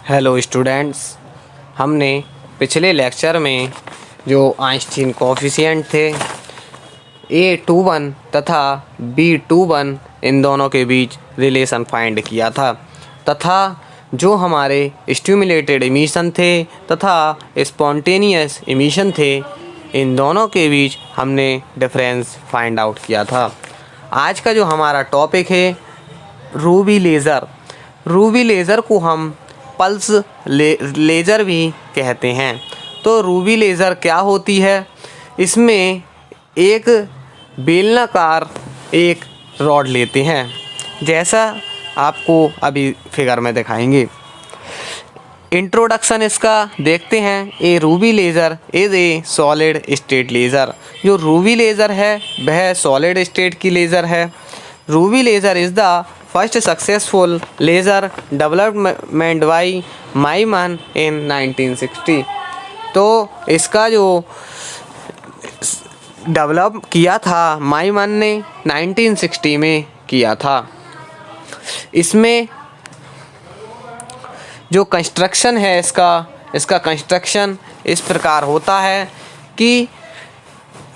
Hello students, हमने पिछले lecture में जो आइंस्टीन कोएफिशिएंट थे A21 तथा B21 इन दोनों के बीच रिलेशन फाइंड किया था तथा जो हमारे स्टिमुलेटेड इमिशन थे तथा स्पॉन्टेनियस इमिशन थे इन दोनों के बीच हमने डिफरेंस फाइंड आउट किया था। आज का जो हमारा टॉपिक है रूबी लेज़र। रूबी लेज़र को हम पल्स लेज़र भी कहते हैं। तो रूबी लेज़र क्या होती है? इसमें एक बेलनाकार एक रॉड लेते हैं, जैसा आपको अभी फिगर में दिखाएंगे। इंट्रोडक्शन इसका देखते हैं। A ruby laser is a solid state laser. जो रूबी लेज़र है वह सॉलिड स्टेट की लेज़र है। Ruby laser is the first successful laser development by Maiman in 1960। तो इसका जो डेवलप किया था माइमन ने 1960 में किया था। इसमें जो कंस्ट्रक्शन है इसका कंस्ट्रक्शन इस प्रकार होता है कि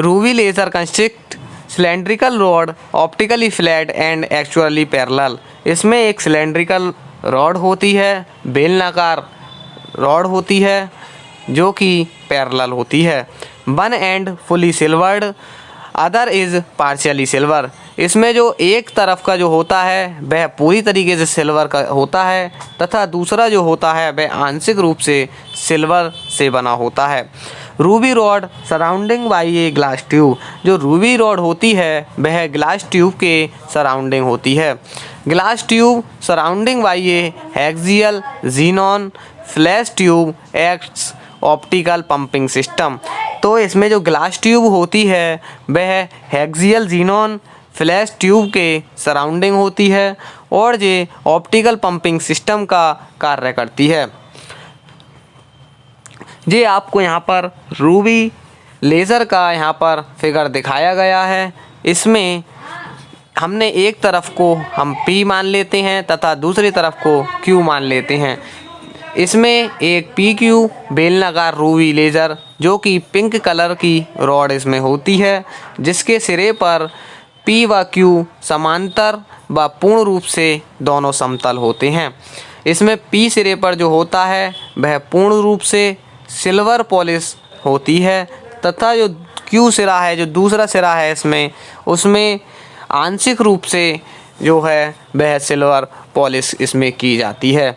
Ruby laser construct cylindrical rod optically flat and actually parallel. इसमें एक सिलेंड्रिकल रॉड होती है, बेलनाकार रॉड होती है जो कि पैरेलल होती है। One and fully silvered, other is partially silver. इसमें जो एक तरफ का जो होता है वह पूरी तरीके से सिल्वर का होता है तथा दूसरा जो होता है वह आंशिक रूप से सिल्वर से बना होता है। Ruby rod surrounding by a glass tube. जो रूबी रॉड होती है वह ग्लास ट्यूब के सराउंडिंग होती है। Glass tube surrounding by a हेक्सियल xenon flash tube acts optical pumping system. तो इसमें जो ग्लास ट्यूब होती है वह हेक्सियल ज़ीनॉन फ्लैश ट्यूब के सराउंडिंग होती है और ये ऑप्टिकल पंपिंग सिस्टम का कार्य करती है। ये आपको यहाँ पर रूबी लेज़र का यहाँ पर फिगर दिखाया गया है। इसमें हमने एक तरफ को हम P मान लेते हैं तथा दूसरी तरफ को Q मान लेते हैं। इसमें एक PQ बेलनाकार रूबी लेज़र जो कि पिंक कलर की रॉड इसमें होती है, जिसके सिरे पर P व Q समांतर व पूर्ण रूप से दोनों समतल होते हैं। इसमें P सिरे पर जो होता है वह पूर्ण रूप से सिल्वर पॉलिश होती है तथा जो Q सिरा है, जो दूसरा सिरा है उसमें आंशिक रूप से जो है वह सिल्वर पॉलिश इसमें की जाती है।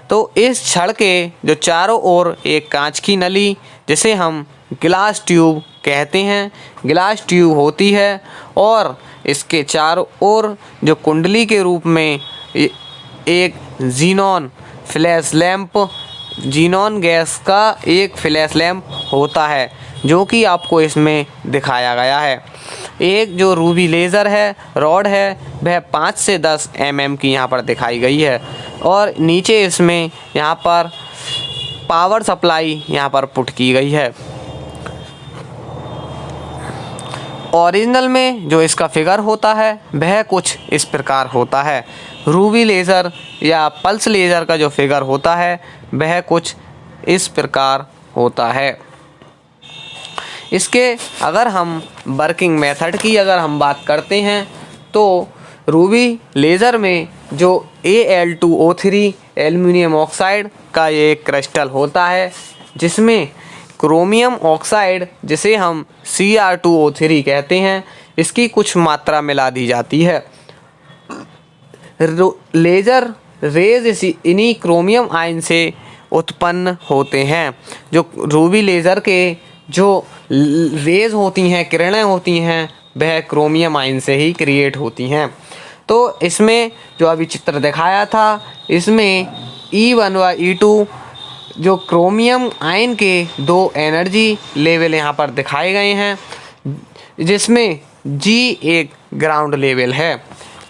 तो इस छड़ के जो चारों ओर एक कांच की नली, जिसे हम ग्लास ट्यूब कहते हैं, ग्लास ट्यूब होती है और इसके चारों ओर जो कुंडली के रूप में एक xenon flash lamp, xenon gas का एक फ्लैश लैंप होता है जो कि आपको इसमें दिखाया गया है। एक जो रूबी लेज़र है रॉड है वह 5 से 10 mm की यहाँ पर दिखाई गई है और नीचे इसमें यहाँ पर पावर सप्लाई यहाँ पर पुट की गई है। ओरिजिनल में जो इसका फिगर होता है वह कुछ इस प्रकार होता है। रूबी लेज़र या पल्स लेज़र का जो फिगर होता है वह कुछ इस प्रकार होता है। इसके अगर हम वर्किंग मेथड की अगर हम बात करते हैं तो रूबी लेज़र में जो Al2O3 एल्युमिनियम ऑक्साइड का ये क्रिस्टल होता है, जिसमें क्रोमियम ऑक्साइड जिसे हम Cr2O3 कहते हैं, इसकी कुछ मात्रा मिला दी जाती है। लेज़र रेज इन्हीं क्रोमियम आयन से उत्पन्न होते हैं। जो रूबी लेज़र के जो रेज होती हैं, किरणें होती हैं, वह क्रोमियम आयन से ही क्रिएट होती हैं। तो इसमें जो अभी चित्र दिखाया था इसमें E1 व E2 जो क्रोमियम आयन के दो एनर्जी लेवल यहाँ पर दिखाए गए हैं, जिसमें G एक ग्राउंड लेवल है।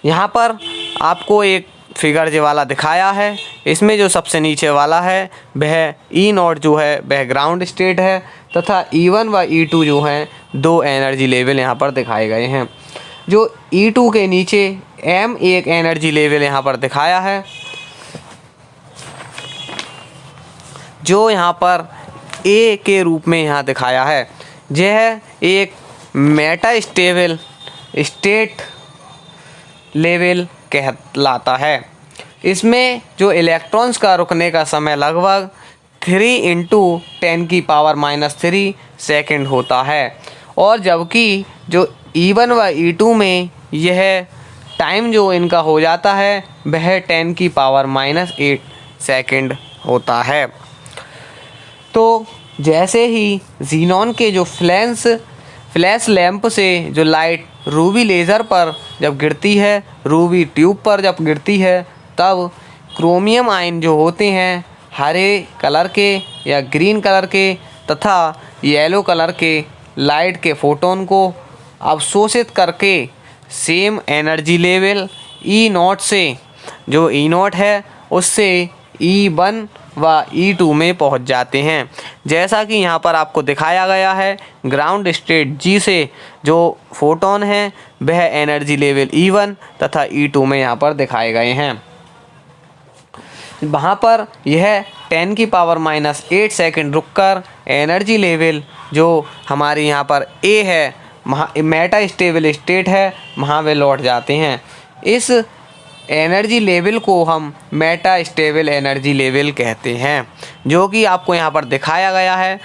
यहाँ पर आपको एक फिगर जो वाला दिखाया है, इसमें जो सबसे नीचे वाला है वह E0 जो है वह ग्राउंड स्टेट है तथा E1 व E2 जो हैं दो एनर्जी लेवल यहाँ पर दिखाए गए हैं। जो E2 के नीचे M एक एनर्जी लेवल यहाँ पर दिखाया है। जो यहाँ पर ए के रूप में यहाँ दिखाया है, यह एक मेटा स्टेबल स्टेट लेवल कहलाता है। इसमें जो इलेक्ट्रॉन्स का रुकने का समय लगभग 3×10⁻³ सेकंड होता है, और जबकि जो E1 व E2 में यह टाइम जो इनका हो जाता है वह 10⁻⁸ सेकंड होता है। तो जैसे ही ज़ीनॉन के जो फ्लैश लैंप से जो लाइट रूबी लेज़र पर जब गिरती है, रूबी ट्यूब पर जब गिरती है, तब क्रोमियम आयन जो होते हैं हरे कलर के या ग्रीन कलर के तथा येलो कलर के लाइट के फोटोन को अवशोषित करके सेम एनर्जी लेवल E0 से, जो E0 है उससे E1 व E2 में पहुंच जाते हैं। जैसा कि यहाँ पर आपको दिखाया गया है, ग्राउंड स्टेट G से जो फोटोन हैं वह एनर्जी लेवल E1 तथा E2 में यहाँ पर दिखाए गए हैं। वहाँ पर यह 10⁻⁸ सेकंड रुककर एनर्जी लेवल जो हमारे यहाँ पर A है, मेटा स्टेबल स्टेट है, वहाँ वे लौट जाते हैं। इस एनर्जी लेवल को हम मेटा स्टेबल एनर्जी लेवल कहते हैं, जो कि आपको यहाँ पर दिखाया गया है।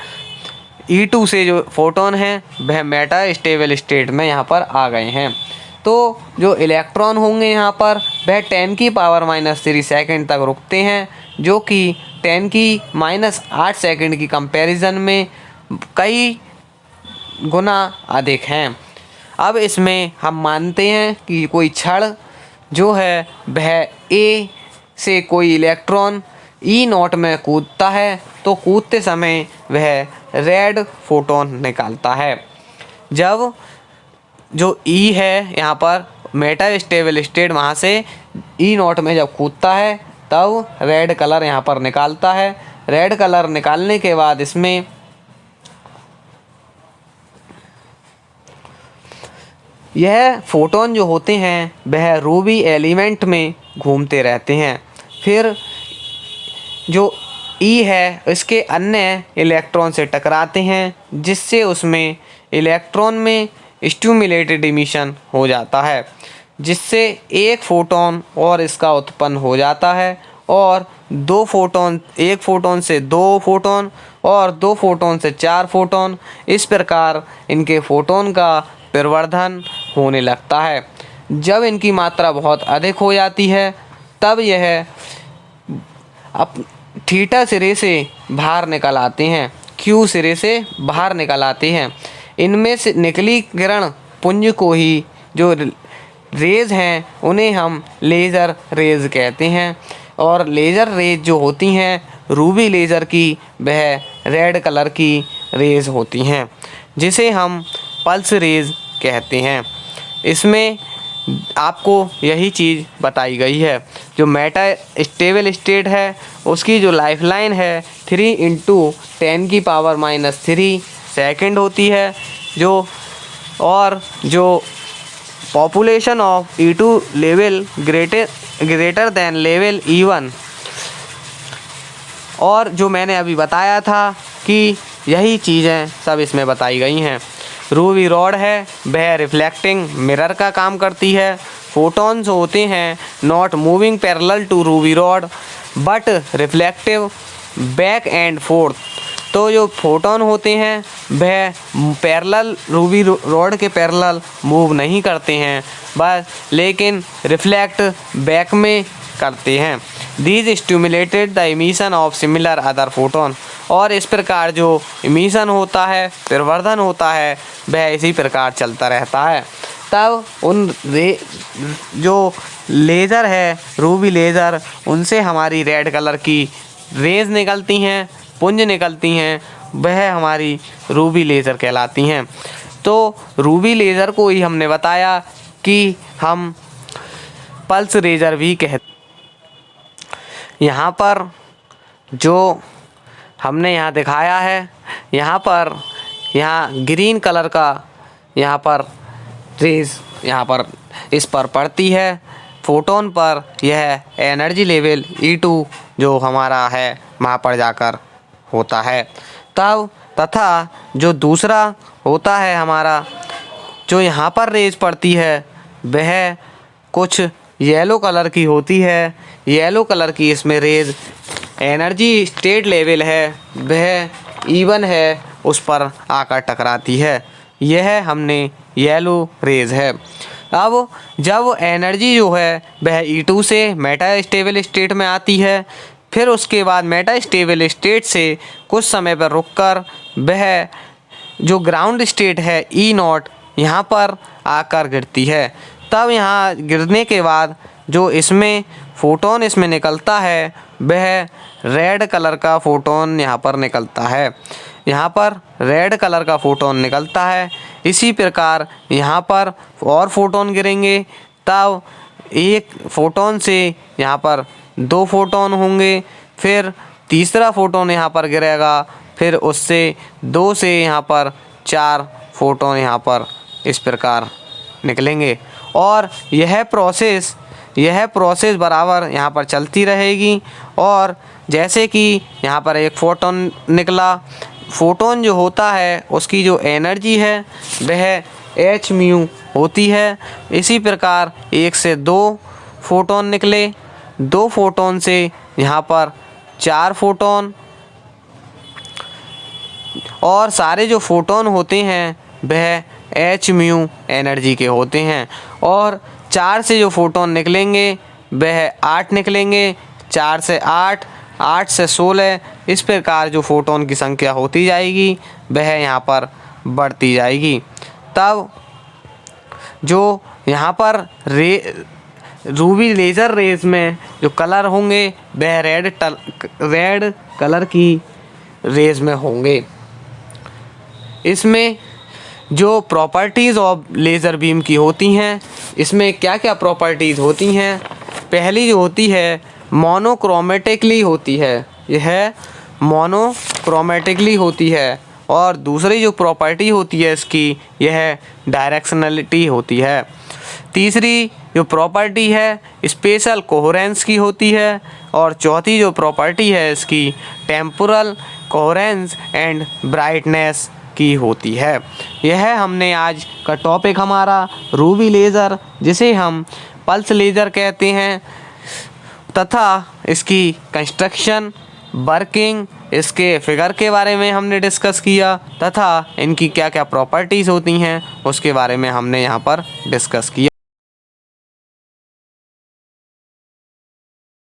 E2 से जो फोटोन हैं वह मेटा स्टेबल स्टेट में यहाँ पर आ गए हैं। तो जो इलेक्ट्रॉन होंगे यहाँ पर वह 10⁻³ सेकंड तक रुकते हैं, जो कि 10⁻8 सेकंड की कंपैरिजन में कई गुना अधिक हैं। अब इसमें हम मानते हैं कि कोई क्षण जो है वह ए से कोई इलेक्ट्रॉन E0 में कूदता है, तो कूदते समय वह रेड फोटोन निकालता है। जब जो E है यहाँ पर मेटा स्टेबल स्टेट, वहाँ से E0 में जब कूदता है तब रेड कलर यहाँ पर निकालता है। रेड कलर निकालने के बाद इसमें यह फोटोन जो होते हैं वह रूबी एलिमेंट में घूमते रहते हैं। फिर जो E है इसके अन्य इलेक्ट्रॉन से टकराते हैं, जिससे उसमें इलेक्ट्रॉन में स्टिमुलेटेड इमिशन हो जाता है, जिससे एक फोटोन और इसका उत्पन्न हो जाता है, और दो फोटोन, एक फोटोन से दो फोटोन और दो फोटोन से चार फोटोन, इस प्रकार इनके फोटोन का प्रवर्धन होने लगता है। जब इनकी मात्रा बहुत अधिक हो जाती है तब यह थीटा सिरे से बाहर निकल आते हैं, क्यू सिरे से बाहर निकल आते हैं। इनमें से निकली किरण पुंज को ही जो रेज हैं उन्हें हम लेज़र रेज कहते हैं, और लेज़र रेज जो होती हैं रूबी लेज़र की वह रेड कलर की रेज होती हैं, जिसे हम पल्स रेज कहते हैं। इसमें आपको यही चीज़ बताई गई है। जो मेटा स्टेबल स्टेट है उसकी जो लाइफलाइन है 3×10⁻³ सेकंड होती है, जो population of E2 level greater than level E1, और जो मैंने अभी बताया था कि यही चीज़ें सब इसमें बताई गई हैं। रूबी रॉड है वह रिफ्लेक्टिंग मिरर का काम करती है। फोटॉन्स होते हैं not moving parallel to ruby rod but reflective back and forth. तो जो फोटोन होते हैं वह पैरेलल रूबी रॉड के पैरेलल मूव नहीं करते हैं, बस लेकिन रिफ्लेक्ट बैक में करते हैं। These stimulated the emission of similar other photon, और इस प्रकार जो इमिशन होता है, प्रवर्धन होता है, वह इसी प्रकार चलता रहता है। तब उन जो लेज़र है रूबी लेज़र, उनसे हमारी रेड कलर की रेज निकलती हैं, पुंज निकलती हैं, वह हमारी रूबी लेज़र कहलाती हैं। तो रूबी लेज़र को ही हमने बताया कि हम पल्स लेज़र भी कहते। यहाँ पर जो हमने यहाँ दिखाया है, यहाँ ग्रीन कलर का यहाँ पर रेज यहाँ पर इस पर पड़ती है फोटोन पर, यह एनर्जी लेवल E2 जो हमारा है वहाँ पर जाकर होता है। तब तथा जो दूसरा होता है हमारा, जो यहाँ पर रेज पड़ती है वह कुछ येलो कलर की होती है। येलो कलर की इसमें रेज एनर्जी स्टेट लेवल है वह इवन है, उस पर आकर टकराती है। यह हमने येलो रेज है। अब जब एनर्जी जो है वह E2 से मेटा स्टेबल स्टेट में आती है, फिर उसके बाद मेटा स्टेबल स्टेट से कुछ समय पर रुककर वह जो ग्राउंड स्टेट है E0 यहाँ पर आकर गिरती है। तब यहाँ गिरने के बाद जो इसमें फ़ोटोन इसमें निकलता है वह रेड कलर का फ़ोटोन यहाँ पर निकलता है। यहाँ पर रेड कलर का फ़ोटोन निकलता है। इसी प्रकार यहाँ पर और फ़ोटोन गिरेंगे, तब एक फ़ोटोन से यहाँ पर 2 फ़ोटोन होंगे, फिर तीसरा फ़ोटोन यहाँ पर गिरेगा, फिर उससे 2 से यहाँ पर 4 फ़ोटोन यहाँ पर इस प्रकार निकलेंगे। और यह प्रोसेस बराबर यहाँ पर चलती रहेगी। और जैसे कि यहाँ पर एक फ़ोटोन निकला, फ़ोटोन जो होता है उसकी जो एनर्जी है वह h होती है। इसी प्रकार 1 से 2 फ़ोटोन निकले, 2 फ़ोटोन से यहाँ पर 4 फ़ोटोन, और सारे जो फ़ोटोन होते हैं वह h एनर्जी के होते हैं। और 4 से जो फ़ोटोन निकलेंगे वह 8 निकलेंगे, 4 से 8, 8 से 16, इस प्रकार जो फ़ोटोन की संख्या होती जाएगी वह यहाँ पर बढ़ती जाएगी। तब जो यहाँ पर रूबी लेज़र रेज में जो कलर होंगे वह रेड कलर की रेज में होंगे। इसमें जो प्रॉपर्टीज़ ऑफ लेज़र बीम की होती हैं, इसमें क्या क्या प्रॉपर्टीज़ होती हैं। पहली जो होती है मोनोक्रोमेटिकली होती है, यह मोनोक्रोमेटिकली होती है। और दूसरी जो प्रॉपर्टी होती है इसकी, यह डायरेक्शनलिटी होती है। तीसरी जो प्रॉपर्टी है स्पेशल कोहेरेंस की होती है। और चौथी जो प्रॉपर्टी है इसकी टेम्पोरल कोहेरेंस एंड ब्राइटनेस की होती है। यह हमने आज का टॉपिक हमारा रूबी लेज़र, जिसे हम पल्स लेज़र कहते हैं, तथा इसकी कंस्ट्रक्शन, वर्किंग, इसके फिगर के बारे में हमने डिस्कस किया, तथा इनकी क्या क्या प्रॉपर्टीज़ होती हैं उसके बारे में हमने यहाँ पर डिस्कस किया।